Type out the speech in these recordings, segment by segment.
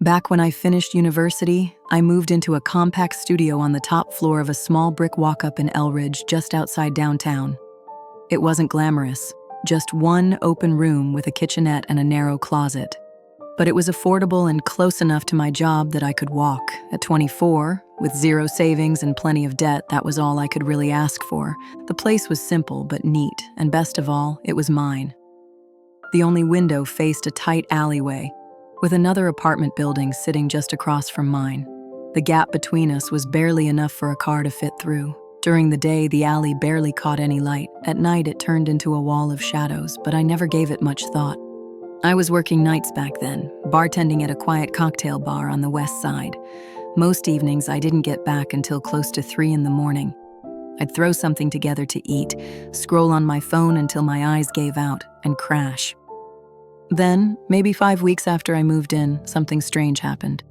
Back when I finished university, I moved into a compact studio on the top floor of a small brick walk-up in Elridge, just outside downtown. It wasn't glamorous, just one open room with a kitchenette and a narrow closet. But it was affordable and close enough to my job that I could walk. At 24, with zero savings and plenty of debt, that was all I could really ask for. The place was simple but neat, and best of all, it was mine. The only window faced a tight alleyway, with another apartment building sitting just across from mine. The gap between us was barely enough for a car to fit through. During the day, the alley barely caught any light. At night, it turned into a wall of shadows, but I never gave it much thought. I was working nights back then, bartending at a quiet cocktail bar on the west side. Most evenings, I didn't get back until close to 3 in the morning. I'd throw something together to eat, scroll on my phone until my eyes gave out, and crash. Then, maybe 5 weeks after I moved in, something strange happened.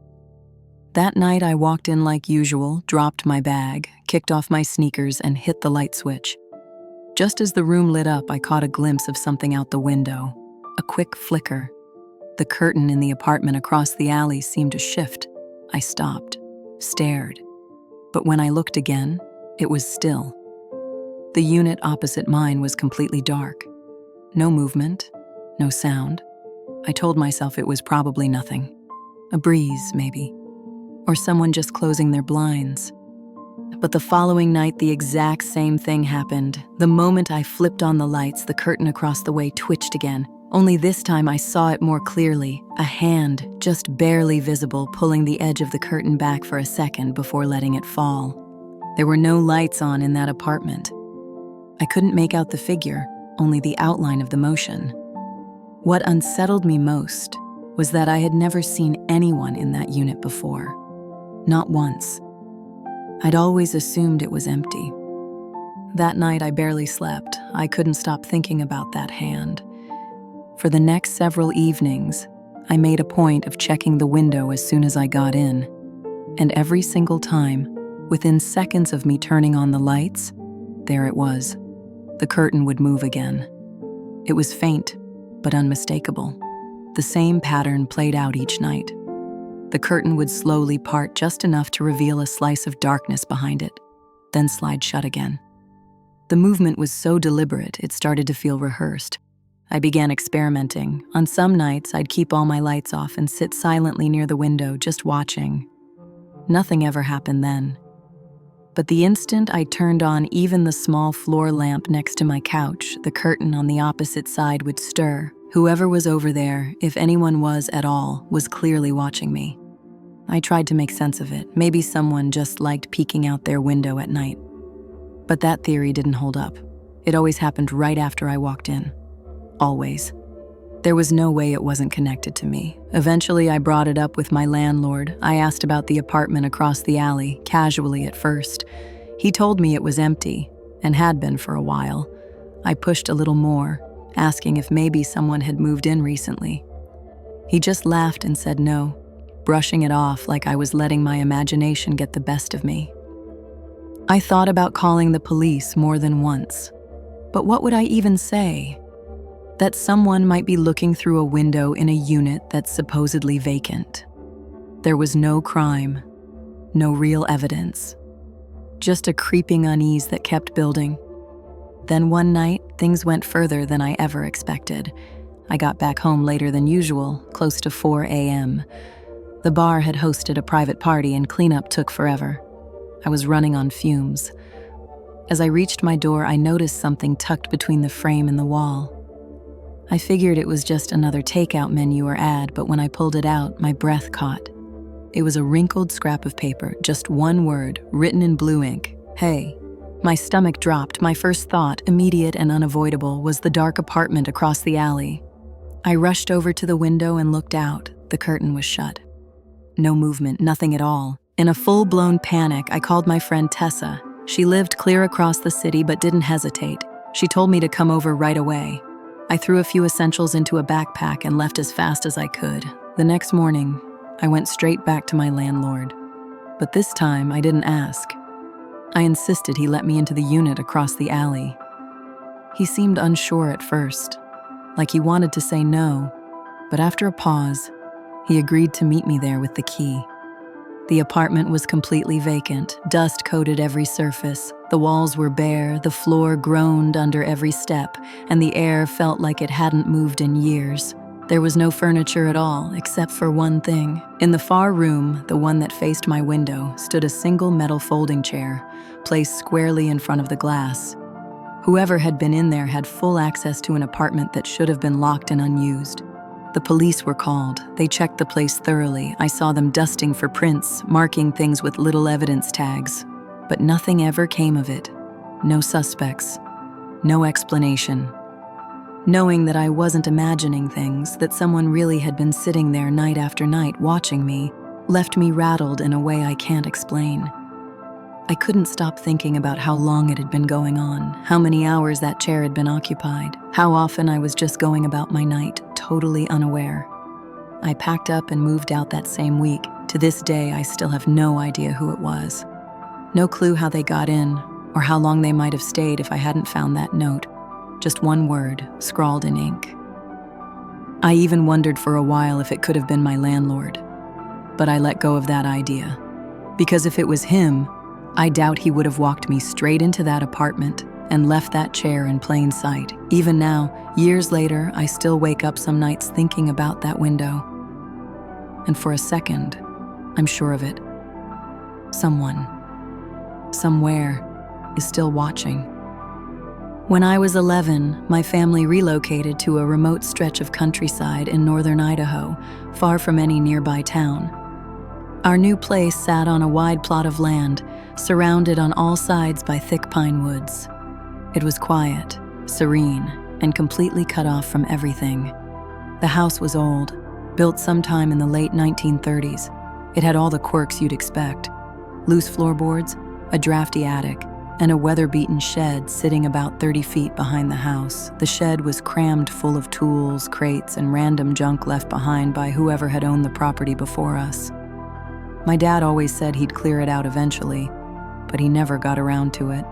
That night, I walked in like usual, dropped my bag, kicked off my sneakers, and hit the light switch. Just as the room lit up, I caught a glimpse of something out the window. A quick flicker. The curtain in the apartment across the alley seemed to shift. I stopped, stared. But when I looked again, it was still. The unit opposite mine was completely dark. No movement, no sound. I told myself it was probably nothing. A breeze, maybe. Or someone just closing their blinds. But the following night, the exact same thing happened. The moment I flipped on the lights, the curtain across the way twitched again. Only this time I saw it more clearly. A hand, just barely visible, pulling the edge of the curtain back for a second before letting it fall. There were no lights on in that apartment. I couldn't make out the figure, only the outline of the motion. What unsettled me most was that I had never seen anyone in that unit before. Not once. I'd always assumed it was empty. That night I barely slept. I couldn't stop thinking about that hand. For the next several evenings, I made a point of checking the window as soon as I got in. And every single time, within seconds of me turning on the lights, there it was. The curtain would move again. It was faint, but unmistakable. The same pattern played out each night. The curtain would slowly part just enough to reveal a slice of darkness behind it, then slide shut again. The movement was so deliberate, it started to feel rehearsed. I began experimenting. On some nights, I'd keep all my lights off and sit silently near the window, just watching. Nothing ever happened then. But the instant I turned on even the small floor lamp next to my couch, the curtain on the opposite side would stir. Whoever was over there, if anyone was at all, was clearly watching me. I tried to make sense of it. Maybe someone just liked peeking out their window at night. But that theory didn't hold up. It always happened right after I walked in. Always. There was no way it wasn't connected to me. Eventually, I brought it up with my landlord. I asked about the apartment across the alley, casually at first. He told me it was empty, and had been for a while. I pushed a little more, asking if maybe someone had moved in recently. He just laughed and said no, brushing it off like I was letting my imagination get the best of me. I thought about calling the police more than once. But what would I even say? That someone might be looking through a window in a unit that's supposedly vacant. There was no crime, no real evidence, just a creeping unease that kept building. Then one night, things went further than I ever expected. I got back home later than usual, close to 4 a.m. The bar had hosted a private party and cleanup took forever. I was running on fumes. As I reached my door, I noticed something tucked between the frame and the wall. I figured it was just another takeout menu or ad, but when I pulled it out, my breath caught. It was a wrinkled scrap of paper, just one word, written in blue ink. Hey. My stomach dropped. My first thought, immediate and unavoidable, was the dark apartment across the alley. I rushed over to the window and looked out. The curtain was shut. No movement, nothing at all. In a full-blown panic, I called my friend Tessa. She lived clear across the city but didn't hesitate. She told me to come over right away. I threw a few essentials into a backpack and left as fast as I could. The next morning, I went straight back to my landlord. But this time, I didn't ask. I insisted he let me into the unit across the alley. He seemed unsure at first, like he wanted to say no, but after a pause, He agreed to meet me there with the key. The apartment was completely vacant, dust coated every surface. The walls were bare, the floor groaned under every step, and the air felt like it hadn't moved in years. There was no furniture at all, except for one thing. In the far room, the one that faced my window, stood a single metal folding chair, placed squarely in front of the glass. Whoever had been in there had full access to an apartment that should have been locked and unused. The police were called. They checked the place thoroughly. I saw them dusting for prints, marking things with little evidence tags. But nothing ever came of it. No suspects. No explanation. Knowing that I wasn't imagining things, that someone really had been sitting there night after night watching me, left me rattled in a way I can't explain. I couldn't stop thinking about how long it had been going on, how many hours that chair had been occupied, how often I was just going about my night, totally unaware. I packed up and moved out that same week. To this day, I still have no idea who it was. No clue how they got in, or how long they might have stayed if I hadn't found that note. Just one word, scrawled in ink. I even wondered for a while if it could have been my landlord. But I let go of that idea. Because if it was him, I doubt he would have walked me straight into that apartment and left that chair in plain sight. Even now, years later, I still wake up some nights thinking about that window. And for a second, I'm sure of it. Someone, somewhere, is still watching. When I was 11, my family relocated to a remote stretch of countryside in northern Idaho, far from any nearby town. Our new place sat on a wide plot of land, surrounded on all sides by thick pine woods. It was quiet, serene, and completely cut off from everything. The house was old, built sometime in the late 1930s. It had all the quirks you'd expect: loose floorboards, a drafty attic, and a weather-beaten shed sitting about 30 feet behind the house. The shed was crammed full of tools, crates, and random junk left behind by whoever had owned the property before us. My dad always said he'd clear it out eventually, but he never got around to it.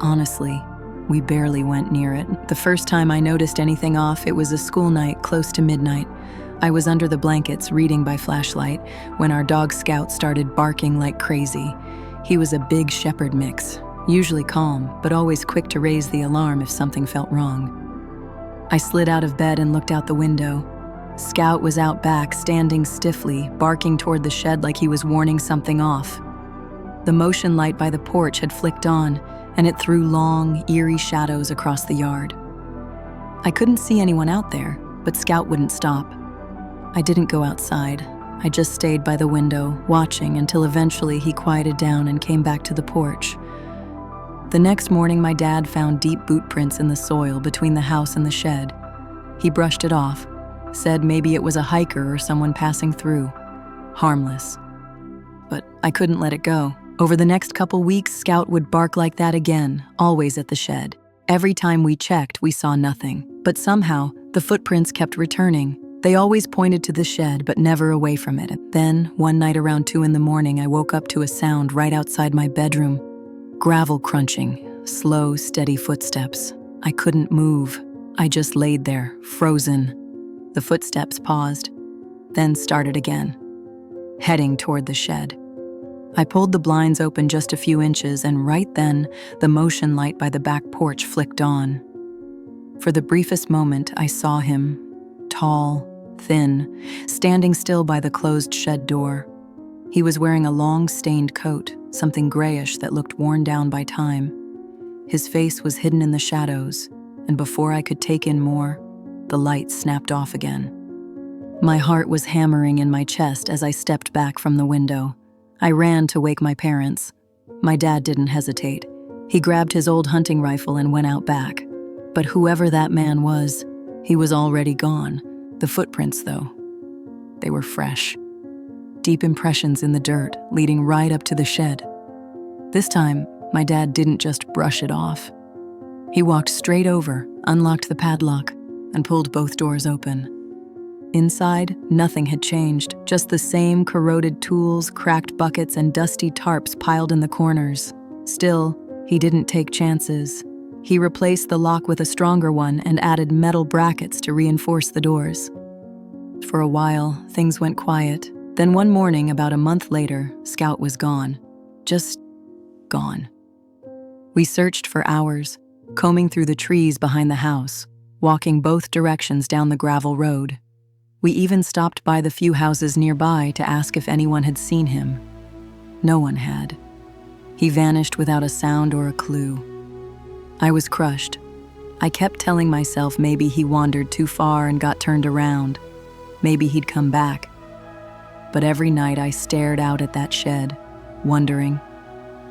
Honestly, we barely went near it. The first time I noticed anything off, it was a school night close to midnight. I was under the blankets reading by flashlight when our dog Scout started barking like crazy. He was a big shepherd mix, usually calm, but always quick to raise the alarm if something felt wrong. I slid out of bed and looked out the window. Scout was out back, standing stiffly, barking toward the shed like he was warning something off. The motion light by the porch had flicked on, and it threw long, eerie shadows across the yard. I couldn't see anyone out there, but Scout wouldn't stop. I didn't go outside. I just stayed by the window, watching until eventually he quieted down and came back to the porch. The next morning, my dad found deep boot prints in the soil between the house and the shed. He brushed it off, said maybe it was a hiker or someone passing through. Harmless. But I couldn't let it go. Over the next couple weeks, Scout would bark like that again, always at the shed. Every time we checked, we saw nothing. But somehow, the footprints kept returning. They always pointed to the shed, but never away from it. Then, one night around 2 a.m, I woke up to a sound right outside my bedroom. Gravel crunching, slow, steady footsteps. I couldn't move. I just laid there, frozen. The footsteps paused, then started again, heading toward the shed. I pulled the blinds open just a few inches, and right then, the motion light by the back porch flicked on. For the briefest moment, I saw him, tall, thin, standing still by the closed shed door. He was wearing a long, stained coat, something grayish that looked worn down by time. His face was hidden in the shadows, and before I could take in more, the light snapped off again. My heart was hammering in my chest as I stepped back from the window. I ran to wake my parents. My dad didn't hesitate. He grabbed his old hunting rifle and went out back. But whoever that man was, he was already gone. The footprints, though, they were fresh. Deep impressions in the dirt, leading right up to the shed. This time, my dad didn't just brush it off. He walked straight over, unlocked the padlock, and pulled both doors open. Inside, nothing had changed, just the same corroded tools, cracked buckets, and dusty tarps piled in the corners. Still, he didn't take chances. He replaced the lock with a stronger one and added metal brackets to reinforce the doors. For a while, things went quiet. Then one morning, about a month later, Scout was gone. Just gone. We searched for hours, combing through the trees behind the house, walking both directions down the gravel road. We even stopped by the few houses nearby to ask if anyone had seen him. No one had. He vanished without a sound or a clue. I was crushed. I kept telling myself maybe he wandered too far and got turned around. Maybe he'd come back. But every night I stared out at that shed, wondering.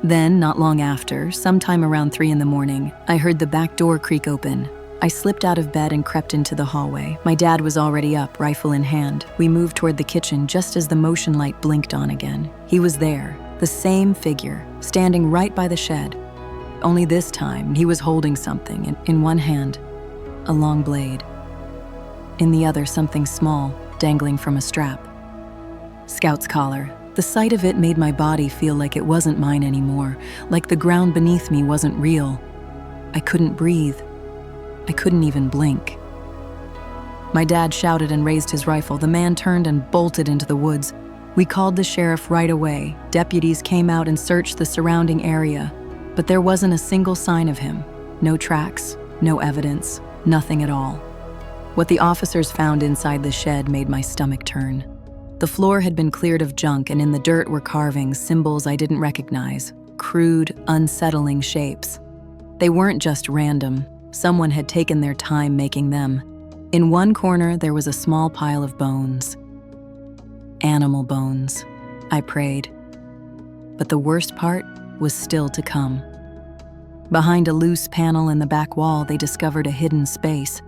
Then, not long after, sometime around 3 a.m, I heard the back door creak open. I slipped out of bed and crept into the hallway. My dad was already up, rifle in hand. We moved toward the kitchen just as the motion light blinked on again. He was there, the same figure, standing right by the shed. Only this time, he was holding something, in one hand, a long blade. In the other, something small, dangling from a strap. Scout's collar. The sight of it made my body feel like it wasn't mine anymore, like the ground beneath me wasn't real. I couldn't breathe. I couldn't even blink. My dad shouted and raised his rifle. The man turned and bolted into the woods. We called the sheriff right away. Deputies came out and searched the surrounding area, but there wasn't a single sign of him. No tracks, no evidence, nothing at all. What the officers found inside the shed made my stomach turn. The floor had been cleared of junk, and in the dirt were carvings, symbols I didn't recognize, crude, unsettling shapes. They weren't just random. Someone had taken their time making them. In one corner, there was a small pile of bones. Animal bones, I prayed. But the worst part was still to come. Behind a loose panel in the back wall, they discovered a hidden space.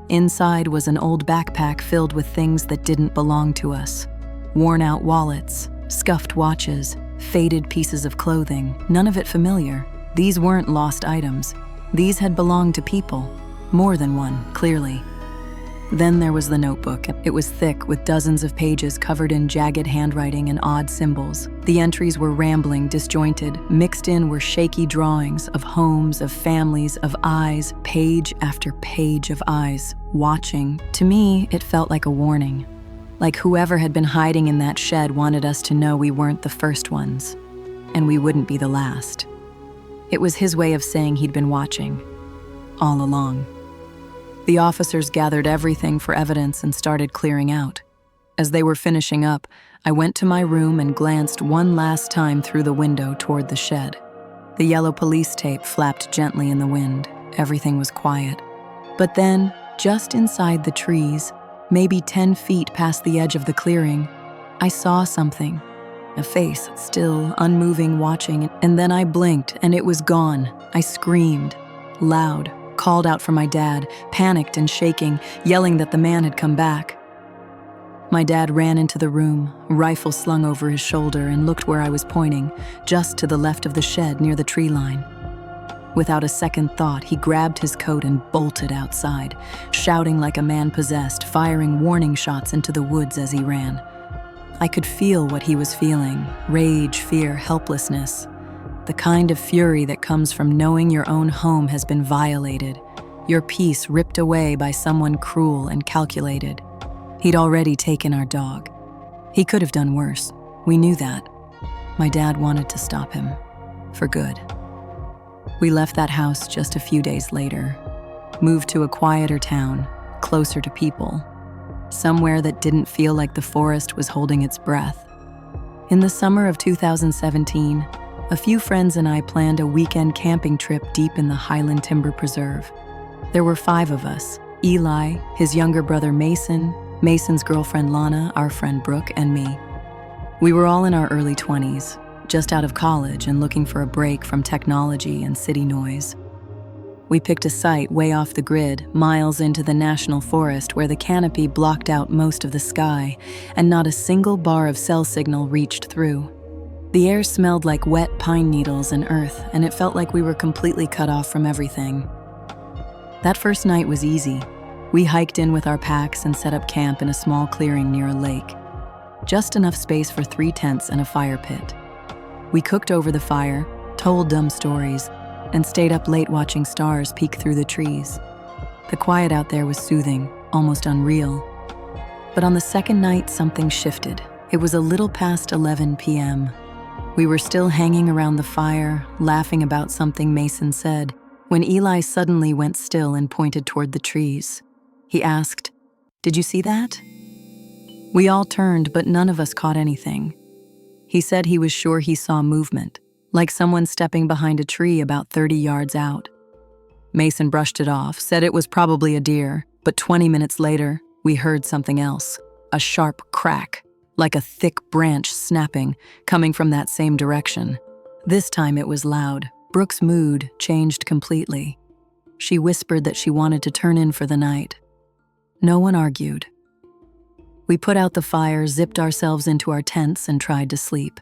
Inside was an old backpack filled with things that didn't belong to us. Worn-out wallets, scuffed watches, faded pieces of clothing, none of it familiar. These weren't lost items. These had belonged to people, more than one, clearly. Then there was the notebook. It was thick, with dozens of pages covered in jagged handwriting and odd symbols. The entries were rambling, disjointed. Mixed in were shaky drawings of homes, of families, of eyes, page after page of eyes, watching. To me, it felt like a warning. Like whoever had been hiding in that shed wanted us to know we weren't the first ones, and we wouldn't be the last. It was his way of saying he'd been watching, all along. The officers gathered everything for evidence and started clearing out. As they were finishing up, I went to my room and glanced one last time through the window toward the shed. The yellow police tape flapped gently in the wind. Everything was quiet. But then, just inside the trees, maybe 10 feet past the edge of the clearing, I saw something. A face, still, unmoving, watching, and then I blinked and it was gone. I screamed, loud, called out for my dad, panicked and shaking, yelling that the man had come back. My dad ran into the room, rifle slung over his shoulder, and looked where I was pointing, just to the left of the shed near the tree line. Without a second thought, he grabbed his coat and bolted outside, shouting like a man possessed, firing warning shots into the woods as he ran. I could feel what he was feeling: rage, fear, helplessness. The kind of fury that comes from knowing your own home has been violated, your peace ripped away by someone cruel and calculated. He'd already taken our dog. He could have done worse. We knew that. My dad wanted to stop him, for good. We left that house just a few days later, moved to a quieter town, closer to people, somewhere that didn't feel like the forest was holding its breath. In the summer of 2017, a few friends and I planned a weekend camping trip deep in the Highland Timber Preserve. There were 5 of us: Eli, his younger brother Mason, Mason's girlfriend Lana, our friend Brooke, and me. We were all in our early 20s, just out of college and looking for a break from technology and city noise. We picked a site way off the grid, miles into the national forest where the canopy blocked out most of the sky and not a single bar of cell signal reached through. The air smelled like wet pine needles and earth, and it felt like we were completely cut off from everything. That first night was easy. We hiked in with our packs and set up camp in a small clearing near a lake. Just enough space for 3 tents and a fire pit. We cooked over the fire, told dumb stories, and stayed up late watching stars peek through the trees. The quiet out there was soothing, almost unreal. But on the second night, something shifted. It was a little past 11 p.m. We were still hanging around the fire, laughing about something Mason said, when Eli suddenly went still and pointed toward the trees. He asked, "Did you see that?" We all turned, but none of us caught anything. He said he was sure he saw movement, like someone stepping behind a tree about 30 yards out. Mason brushed it off, said it was probably a deer, but 20 minutes later, we heard something else, a sharp crack, like a thick branch snapping, coming from that same direction. This time it was loud. Brooke's mood changed completely. She whispered that she wanted to turn in for the night. No one argued. We put out the fire, zipped ourselves into our tents, and tried to sleep.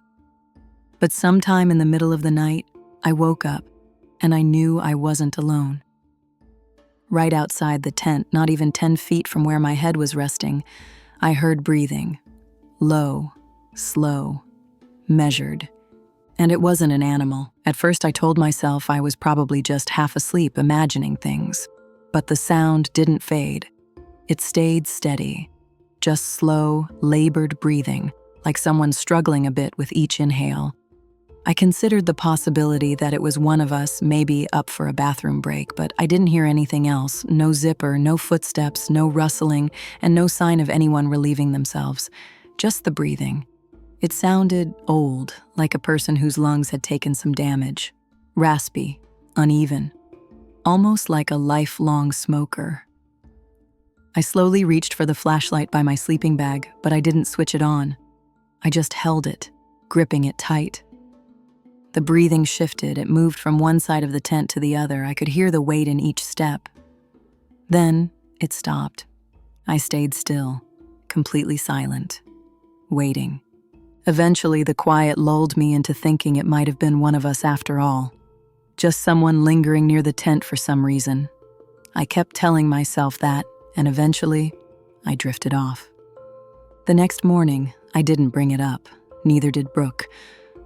But sometime in the middle of the night, I woke up, and I knew I wasn't alone. Right outside the tent, not even 10 feet from where my head was resting, I heard breathing. Low, slow, measured. And it wasn't an animal. At first I told myself I was probably just half asleep imagining things. But the sound didn't fade. It stayed steady. Just slow, labored breathing, like someone struggling a bit with each inhale. I considered the possibility that it was one of us, maybe up for a bathroom break, but I didn't hear anything else. No zipper, no footsteps, no rustling, and no sign of anyone relieving themselves. Just the breathing. It sounded old, like a person whose lungs had taken some damage. Raspy, uneven, almost like a lifelong smoker. I slowly reached for the flashlight by my sleeping bag, but I didn't switch it on. I just held it, gripping it tight. The breathing shifted. It moved from one side of the tent to the other. I could hear the weight in each step. Then it stopped. I stayed still, completely silent, waiting. Eventually, the quiet lulled me into thinking it might have been one of us after all. Just someone lingering near the tent for some reason. I kept telling myself that, and eventually, I drifted off. The next morning, I didn't bring it up, neither did Brooke.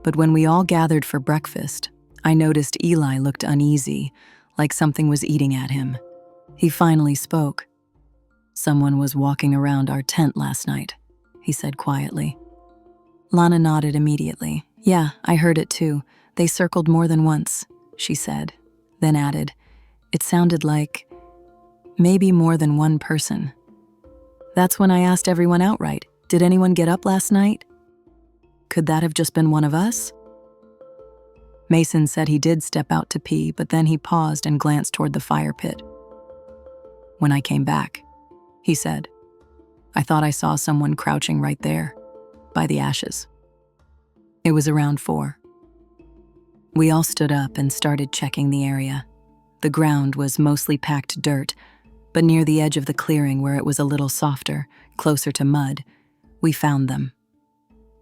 But when we all gathered for breakfast, I noticed Eli looked uneasy, like something was eating at him. He finally spoke. "Someone was walking around our tent last night," he said quietly. Lana nodded immediately. "Yeah, I heard it too. They circled more than once," she said, then added, "It sounded like maybe more than one person." That's when I asked everyone outright, "Did anyone get up last night? Could that have just been one of us?" Mason said he did step out to pee, but then he paused and glanced toward the fire pit. "When I came back," he said, "I thought I saw someone crouching right there, by the ashes." It was around 4. We all stood up and started checking the area. The ground was mostly packed dirt, but near the edge of the clearing where it was a little softer, closer to mud, we found them.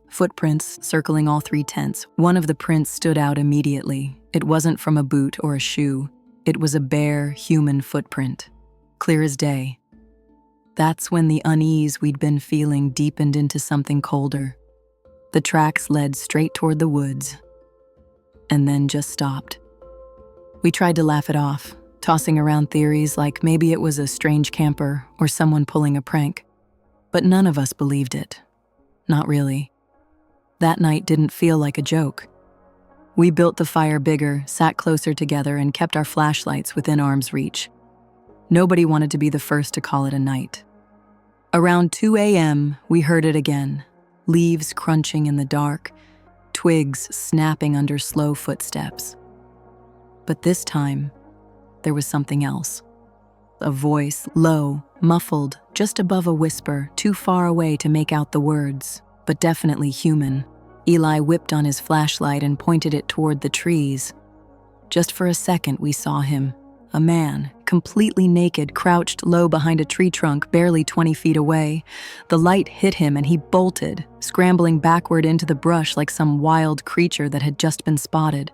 Footprints circling all 3 tents. One of the prints stood out immediately. It wasn't from a boot or a shoe. It was a bare, human footprint, clear as day. That's when the unease we'd been feeling deepened into something colder. The tracks led straight toward the woods, and then just stopped. We tried to laugh it off, tossing around theories like maybe it was a strange camper or someone pulling a prank. But none of us believed it. Not really. That night didn't feel like a joke. We built the fire bigger, sat closer together, and kept our flashlights within arm's reach. Nobody wanted to be the first to call it a night. Around 2 a.m., we heard it again. Leaves crunching in the dark, twigs snapping under slow footsteps. But this time, there was something else. A voice, low, muffled, just above a whisper, too far away to make out the words, but definitely human. Eli whipped on his flashlight and pointed it toward the trees. Just for a second, we saw him. A man, completely naked, crouched low behind a tree trunk barely 20 feet away. The light hit him and he bolted, scrambling backward into the brush like some wild creature that had just been spotted.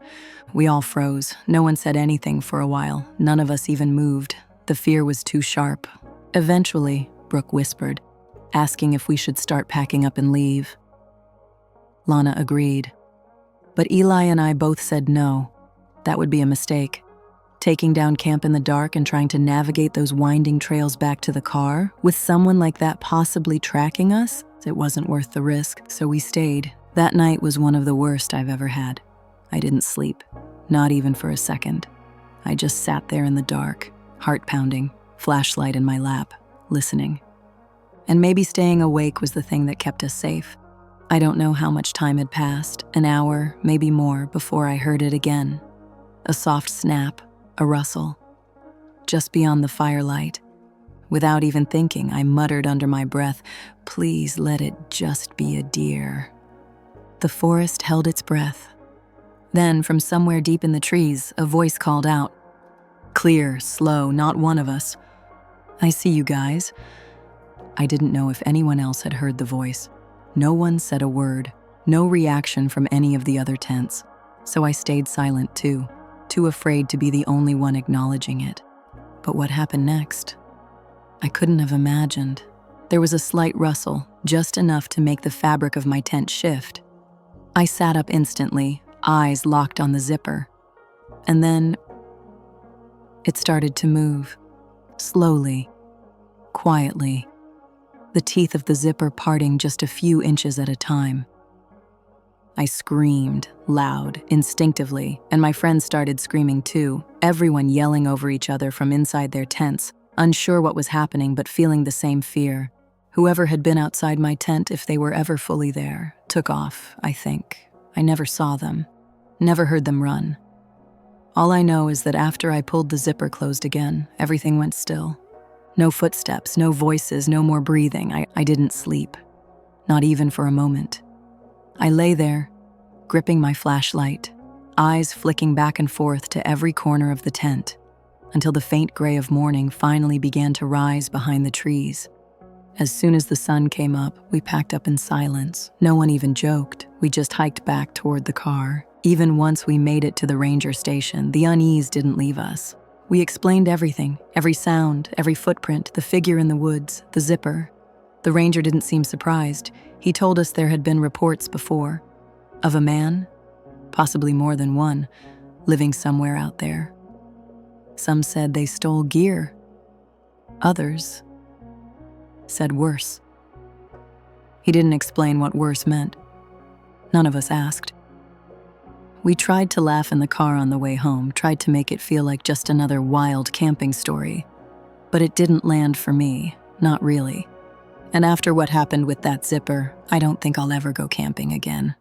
We all froze. No one said anything for a while. None of us even moved. The fear was too sharp. Eventually, Brooke whispered, asking if we should start packing up and leave. Lana agreed. But Eli and I both said no. That would be a mistake. Taking down camp in the dark and trying to navigate those winding trails back to the car, with someone like that possibly tracking us, it wasn't worth the risk, so we stayed. That night was one of the worst I've ever had. I didn't sleep, not even for a second. I just sat there in the dark, heart pounding, flashlight in my lap, listening. And maybe staying awake was the thing that kept us safe. I don't know how much time had passed, an hour, maybe more, before I heard it again. A soft snap, a rustle. Just beyond the firelight. Without even thinking, I muttered under my breath, "Please let it just be a deer." The forest held its breath. Then, from somewhere deep in the trees, a voice called out. Clear, slow, not one of us. "I see you guys." I didn't know if anyone else had heard the voice. No one said a word, no reaction from any of the other tents. So I stayed silent too afraid to be the only one acknowledging it. But what happened next? I couldn't have imagined. There was a slight rustle, just enough to make the fabric of my tent shift. I sat up instantly, eyes locked on the zipper. And then it started to move, slowly, quietly, the teeth of the zipper parting just a few inches at a time. I screamed, loud, instinctively, and my friends started screaming too, everyone yelling over each other from inside their tents, unsure what was happening but feeling the same fear. Whoever had been outside my tent, if they were ever fully there, took off, I think. I never saw them, never heard them run. All I know is that after I pulled the zipper closed again, everything went still. No footsteps, no voices, no more breathing. I didn't sleep, not even for a moment. I lay there, gripping my flashlight, eyes flicking back and forth to every corner of the tent, until the faint gray of morning finally began to rise behind the trees. As soon as the sun came up, we packed up in silence. No one even joked. We just hiked back toward the car. Even once we made it to the ranger station, the unease didn't leave us. We explained everything, every sound, every footprint, the figure in the woods, the zipper. The ranger didn't seem surprised. He told us there had been reports before of a man, possibly more than one, living somewhere out there. Some said they stole gear. Others said worse. He didn't explain what worse meant. None of us asked. We tried to laugh in the car on the way home, tried to make it feel like just another wild camping story. But it didn't land for me, not really. And after what happened with that zipper, I don't think I'll ever go camping again.